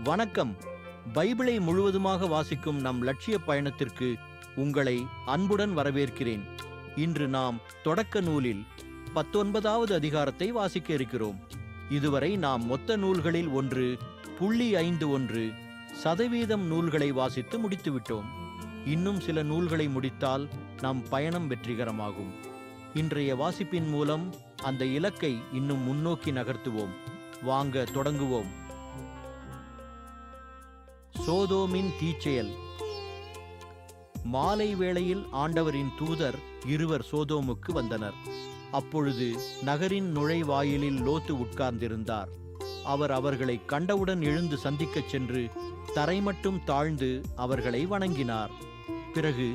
வணக்கம். பைபிளை முழுவதுமாக வாசிக்கும் நம் லட்சிய பயணத்திற்கு உங்களை அன்புடன் வரவேற்கிறேன். இன்று நாம் தொடக்க நூலில் 19வது அதிகாரத்தை வாசிக்க இருக்கிறோம். இதுவரை நாம் மொத்த நூல்களில் 1.51% நூல்களை வாசித்து முடித்துவிட்டோம். இன்னும் சில நூல்களை முடித்தால் நம் பயணம் வெற்றிகரமாகும். இன்றைய வாசிப்பின் மூலம் அந்த இலக்கை இன்னும் முன்னோக்கி நகர்த்துவோம். வாங்க தொடங்குவோம். சோதோமின் தீச்செயல். மாலை வேளையில் ஆண்டவரின் தூதர் இருவர் சோதோமுக்கு வந்தனர். அப்பொழுது நகரின் நுழைவாயிலில் லோத்து உட்கார்ந்திருந்தார். அவர் அவர்களை கண்டவுடன் எழுந்து சந்திக்கச் சென்று தரைமட்டும் தாழ்ந்து அவர்களை வணங்கினார். பிறகு,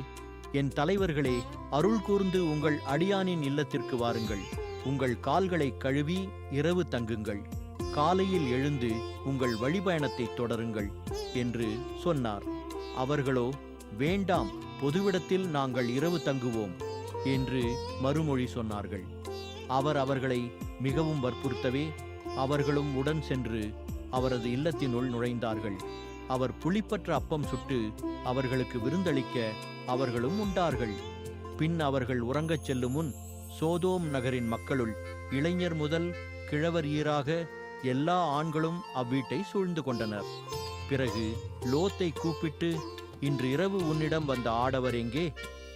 என் தலைவர்களே, அருள் கூர்ந்து உங்கள் அடியானின் இல்லத்திற்கு வாருங்கள். உங்கள் கால்களை கழுவி இரவு தங்குங்கள். காலையில் எழுந்து உங்கள் வழிபயணத்தை தொடருங்கள் என்று சொன்னார். அவர்களோ, வேண்டாம், பொதுவிடத்தில் நாங்கள் இரவு தங்குவோம் என்று மறுமொழி சொன்னார்கள். அவர் அவர்களை மிகவும் வற்புறுத்தவே அவர்களும் உடன் சென்று அவரது இல்லத்தினுள் நுழைந்தார்கள். அவர் புளிப்பற்ற அப்பம் சுட்டு அவர்களுக்கு விருந்தளிக்க அவர்களும் உண்டார்கள். பின் அவர்கள் உறங்கச் செல்லும் முன் சோதோம் நகரின் மக்களுள் இளைஞர் முதல் கிழவர் ஈராக எல்லா ஆண்களும் அவ்வீட்டை சூழ்ந்து கொண்டனர். பிறகு லோத்தை கூப்பிட்டு, இன்று இரவு உன்னிடம் வந்த ஆடவர் எங்கே?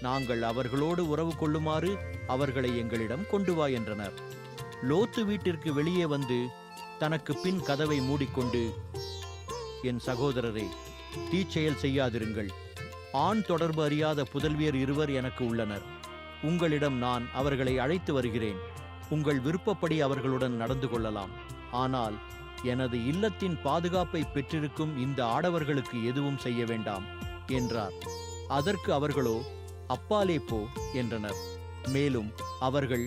நாங்கள் அவர்களோடு உறவு கொள்ளுமாறு அவர்களை எங்களிடம் கொண்டு வா என்றனர். லோத்து வீட்டிற்கு வெளியே வந்து தனக்கு பின் கதவை மூடிக்கொண்டு, என் சகோதரரே, தீச்செயல் செய்யாதிருங்கள். ஆண் தொடர்பு அறியாத புதல்வியர் இருவர் எனக்கு உள்ளனர். உங்களிடம் நான் அவர்களை அழைத்து வருகிறேன். உங்கள் விருப்பப்படி அவர்களுடன் நடந்து கொள்ளலாம். ஆனால் எனது இல்லத்தின் பாதுகாப்பை பெற்றிருக்கும் இந்த ஆடவர்களுக்கு எதுவும் செய்ய வேண்டாம் என்றார். அதற்கு அவர்களோ, அப்பாலே போ என்றனர். மேலும் அவர்கள்,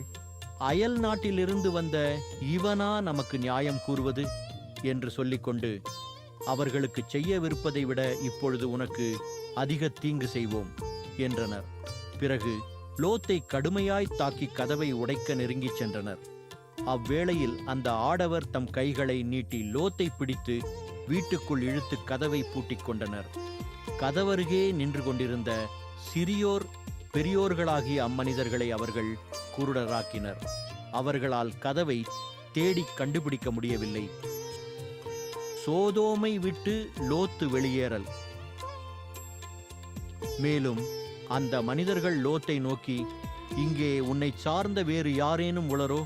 அயல் நாட்டிலிருந்து வந்த இவனா நமக்கு நியாயம் கூறுவது என்று சொல்லிக்கொண்டு, அவர்களுக்கு செய்யவிருப்பதை விட இப்பொழுது உனக்கு அதிக தீங்கு செய்வோம் என்றனர். பிறகு லோத்தை கடுமையாய் தாக்கி கதவை உடைக்க நெருங்கிச் சென்றனர். அவ்வேளையில் அந்த ஆடவர் தம் கைகளை நீட்டி லோத்தை பிடித்து வீட்டுக்குள் இழுத்து கதவை பூட்டிக் கொண்டனர். கதவருகே நின்று கொண்டிருந்த சிறியோர் பெரியோர்களாகிய அம்மனிதர்களை அவர்கள் குருடராக்கினர். அவர்களால் கதவை தேடி கண்டுபிடிக்க முடியவில்லை. சோதோமை விட்டு லோத்து வெளியேறல். மேலும் அந்த மனிதர்கள் லோத்தை நோக்கி, இங்கே உன்னை சார்ந்த வேறு யாரேனும் உளரோ?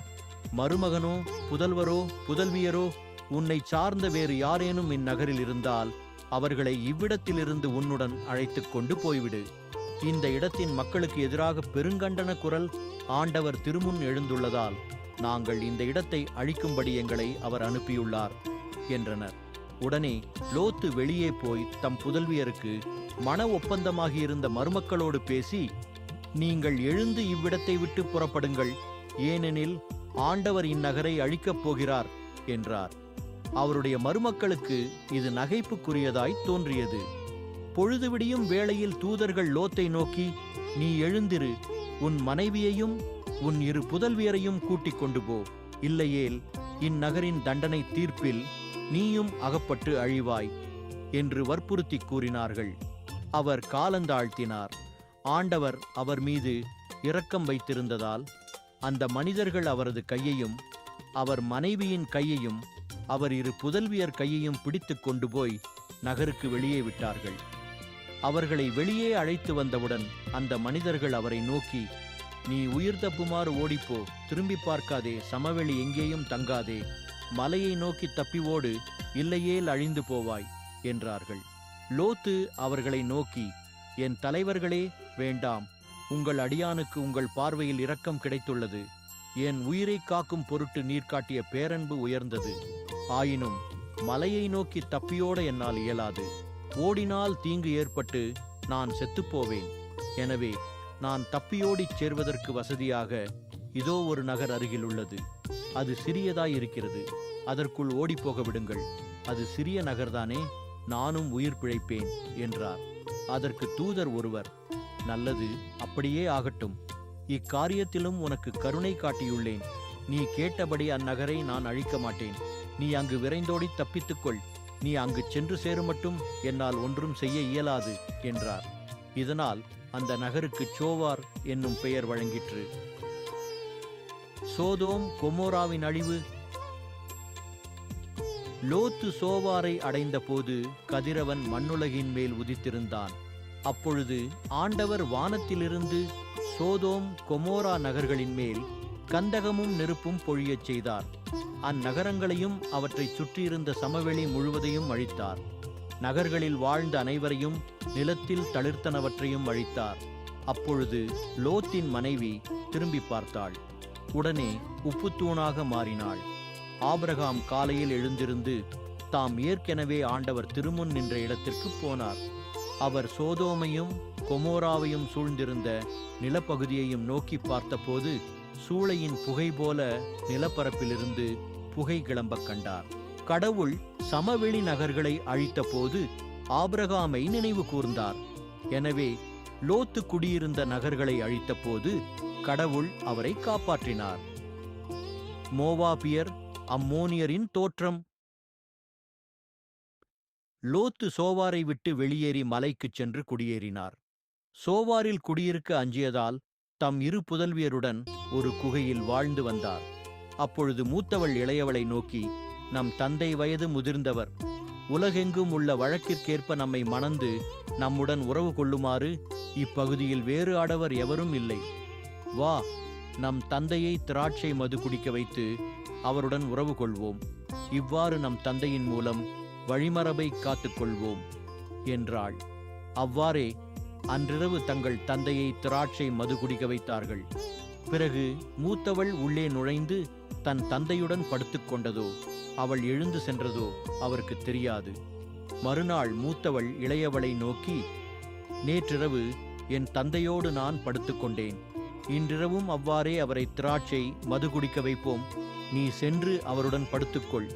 மருமகனோ புதல்வரோ புதல்வியரோ உன்னை சார்ந்த வேறு யாரேனும் இந்நகரில் இருந்தால் அவர்களை இவ்விடத்திலிருந்து உன்னுடன் அழைத்து கொண்டு போய்விடு. இந்த இடத்தின் மக்களுக்கு எதிராக பெருங்கண்டன குரல் ஆண்டவர் திருமுன் எழுந்துள்ளதால் நாங்கள் இந்த இடத்தை அழிக்கும்படி எங்களை அவர் அனுப்பியுள்ளார் என்றனர். உடனே லோத்து வெளியே போய் தம் புதல்வியருக்கு மன ஒப்பந்தமாகியிருந்த மருமக்களோடு பேசி, நீங்கள் எழுந்து இவ்விடத்தை விட்டு புறப்படுங்கள், ஏனெனில் ஆண்டவர் இந்நகரை அழிக்கப் போகிறார் என்றார். அவருடைய மருமக்களுக்கு இது நகைப்புக்குரியதாய் தோன்றியது. பொழுது விடியும் வேளையில் தூதர்கள் லோத்தை நோக்கி, நீ எழுந்திரு, உன் மனைவியையும் உன் 2 புதல்வியரையும் கூட்டிக் கொண்டு போ, இல்லையேல் இந்நகரின் தண்டனை தீர்ப்பில் நீயும் அகப்பட்டு அழிவாய் என்று வற்புறுத்தி கூறினார்கள். அவர் காலந்தாழ்த்தினார். ஆண்டவர் அவர் மீது இரக்கம் வைத்திருந்ததால் அந்த மனிதர்கள் அவரது கையையும் அவர் மனைவியின் கையையும் அவர் 2 புதல்வியர் கையையும் பிடித்து கொண்டு போய் நகருக்கு வெளியே விட்டார்கள். அவர்களை வெளியே அழைத்து வந்தவுடன் அந்த மனிதர்கள் அவரை நோக்கி, நீ உயிர் தப்புமாறு ஓடிப்போ, திரும்பி பார்க்காதே, சமவெளி எங்கேயும் தங்காதே, மலையை நோக்கி தப்பி ஓடு, இல்லையேல் அழிந்து போவாய் என்றார்கள். லோத்து அவர்களை நோக்கி, என் தலைவர்களே, வேண்டாம், உங்கள் அடியானுக்கு உங்கள் பார்வையில் இரக்கம் கிடைத்துள்ளது. என் உயிரை காக்கும் பொருட்டு நீர் காட்டிய பேரன்பு உயர்ந்தது. ஆயினும் மலையை நோக்கி தப்பியோட என்னால் இயலாது. ஓடினால் தீங்கு ஏற்பட்டு நான் செத்துப்போவேன். எனவே நான் தப்பியோடிச் சேர்வதற்கு வசதியாக இதோ ஒரு நகர் அருகில் உள்ளது. அது சிறியதாயிருக்கிறது. அதற்குள் ஓடிப்போக விடுங்கள். அது சிறிய நகர்தானே, நானும் உயிர் பிழைப்பேன் என்றார். அதற்கு தூதர் ஒருவர், நல்லது, அப்படியே ஆகட்டும். இக்காரியத்திலும் உனக்கு கருணை காட்டியுள்ளேன். நீ கேட்டபடி அந்நகரை நான் அழிக்க மாட்டேன். நீ அங்கு விரைந்தோடி தப்பித்துக்கொள். நீ அங்கு சென்று சேருமட்டும் என்னால் ஒன்றும் செய்ய இயலாது என்றார். இதனால் அந்த நகருக்கு சோவார் என்னும் பெயர் வழங்கிற்று. சோதோம் கொமோராவின் அழிவு. லோத்து சோவாரை அடைந்த போது கதிரவன் மண்ணுலகின் மேல் உதித்திருந்தான். அப்பொழுது ஆண்டவர் வானத்திலிருந்து சோதோம் கொமோரா நகர்களின் மேல் கந்தகமும் நெருப்பும் பொழியச் செய்தார். அந்நகரங்களையும் அவற்றை சுற்றியிருந்த சமவெளி முழுவதையும் அழித்தார். நகர்களில் வாழ்ந்த அனைவரையும் நிலத்தில் தளிர்த்தனவற்றையும் அழித்தார். அப்பொழுது லோத்தின் மனைவி திரும்பி பார்த்தாள். உடனே உப்புத்தூணாக மாறினாள். ஆபிரகாம் காலையில் எழுந்திருந்து தாம் ஏற்கனவே ஆண்டவர் திருமுன் நின்ற இடத்திற்கு போனார். அவர் சோதோமையும் கொமோராவையும் சூழ்ந்திருந்த நிலப்பகுதியையும் நோக்கி பார்த்தபோது சூளையின் புகை போல நிலப்பரப்பிலிருந்து புகை கிளம்பக் கண்டார். கடவுள் சமவெளி நகர்களை அழித்த போது ஆபிரகாமை நினைவு கூர்ந்தார். எனவே லோத்து குடியிருந்த நகர்களை அழித்த போது கடவுள் அவரை காப்பாற்றினார். மோவாபியர், அம்மோனியரின் தோற்றம். லோத்து சோவாரை விட்டு வெளியேறி மலைக்குச் சென்று குடியேறினார். சோவாரில் குடியிருக்க அஞ்சியதால் தம் இரு புதல்வியருடன் ஒரு குகையில் வாழ்ந்து வந்தார். அப்பொழுது மூத்தவள் இளையவளை நோக்கி, நம் தந்தை வயது முதிர்ந்தவர், உலகெங்கும் உள்ள வழக்கிற்கேற்ப நம்மை மணந்து நம்முடன் உறவு கொள்ளுமாறு இப்பகுதியில் வேறு ஆடவர் எவரும் இல்லை. வா, நம் தந்தையை திராட்சை மது குடிக்க வைத்து அவருடன் உறவு கொள்வோம். இவ்வாறு நம் தந்தையின் மூலம் வழிமரபை காத்துக்கொள்வோம் என்றாள். அவ்வாறே அன்றிரவு தங்கள் தந்தையை திராட்சை மது குடிக்க வைத்தார்கள். பிறகு மூத்தவள் உள்ளே நுழைந்து தன் தந்தையுடன் படுத்துக்கொண்டதோ அவள் எழுந்து சென்றதோ அவருக்கு தெரியாது. மறுநாள் மூத்தவள் இளையவளை நோக்கி, நேற்றிரவு என் தந்தையோடு நான் படுத்துக்கொண்டேன். இன்றிரவும் அவ்வாறே அவரை திராட்சை மது குடிக்க வைப்போம். நீ சென்று அவருடன் படுத்துக்கொள்.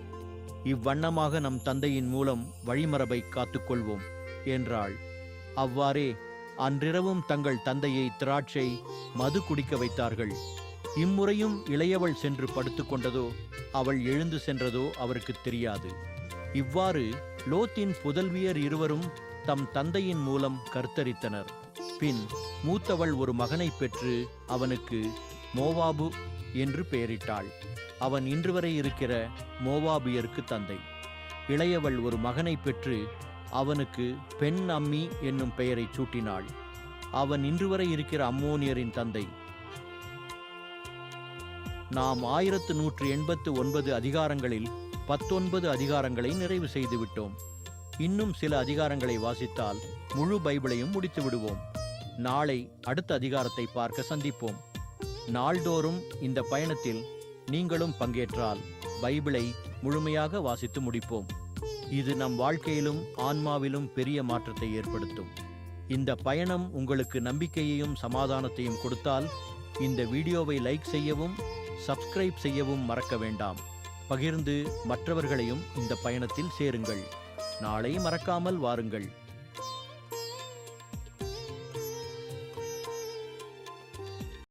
இவ்வண்ணமாக நம் தந்தையின் மூலம் வழிமரபை காத்துக்கொள்வோம் என்றாள். அவ்வாறே அன்றிரவும் தங்கள் தந்தையை திராட்சை மது குடிக்க வைத்தார்கள். இம்முறையும் இளையவள் சென்று படுத்துக்கொண்டதோ அவள் எழுந்து சென்றதோ அவருக்கு தெரியாது. இவ்வாறு லோத்தின் புதல்வியர் இருவரும் தம் தந்தையின் மூலம் கர்த்தரித்தனர். பின் மூத்தவள் ஒரு மகனை பெற்று அவனுக்கு மோவாபு என்று பெயரிட்டாள். அவன் இன்று வரை இருக்கிற மோவாபியருக்கு தந்தை. இளையவள் ஒரு மகனை பெற்று அவனுக்கு பெண் அம்மி என்னும் பெயரை சூட்டினாள். அவன் இன்று வரை இருக்கிற அம்மோனியரின் தந்தை. நாம் 1189 அதிகாரங்களில் 19 அதிகாரங்களை நிறைவு செய்துவிட்டோம். இன்னும் சில அதிகாரங்களை வாசித்தால் முழு பைபிளையும் முடித்து விடுவோம். நாளை அடுத்த அதிகாரத்தை பார்க்க சந்திப்போம். நாள்தோறும் இந்த பயணத்தில் நீங்களும் பங்கேற்றால் பைபிளை முழுமையாக வாசித்து முடிப்போம். இது நம் வாழ்க்கையிலும் ஆன்மாவிலும் பெரிய மாற்றத்தை ஏற்படுத்தும். இந்த பயணம் உங்களுக்கு நம்பிக்கையையும் சமாதானத்தையும் கொடுத்தால் இந்த வீடியோவை லைக் செய்யவும் சப்ஸ்கிரைப் செய்யவும் மறக்க வேண்டாம். பகிர்ந்து மற்றவர்களையும் இந்த பயணத்தில் சேருங்கள். நாளை மறக்காமல் வாருங்கள்.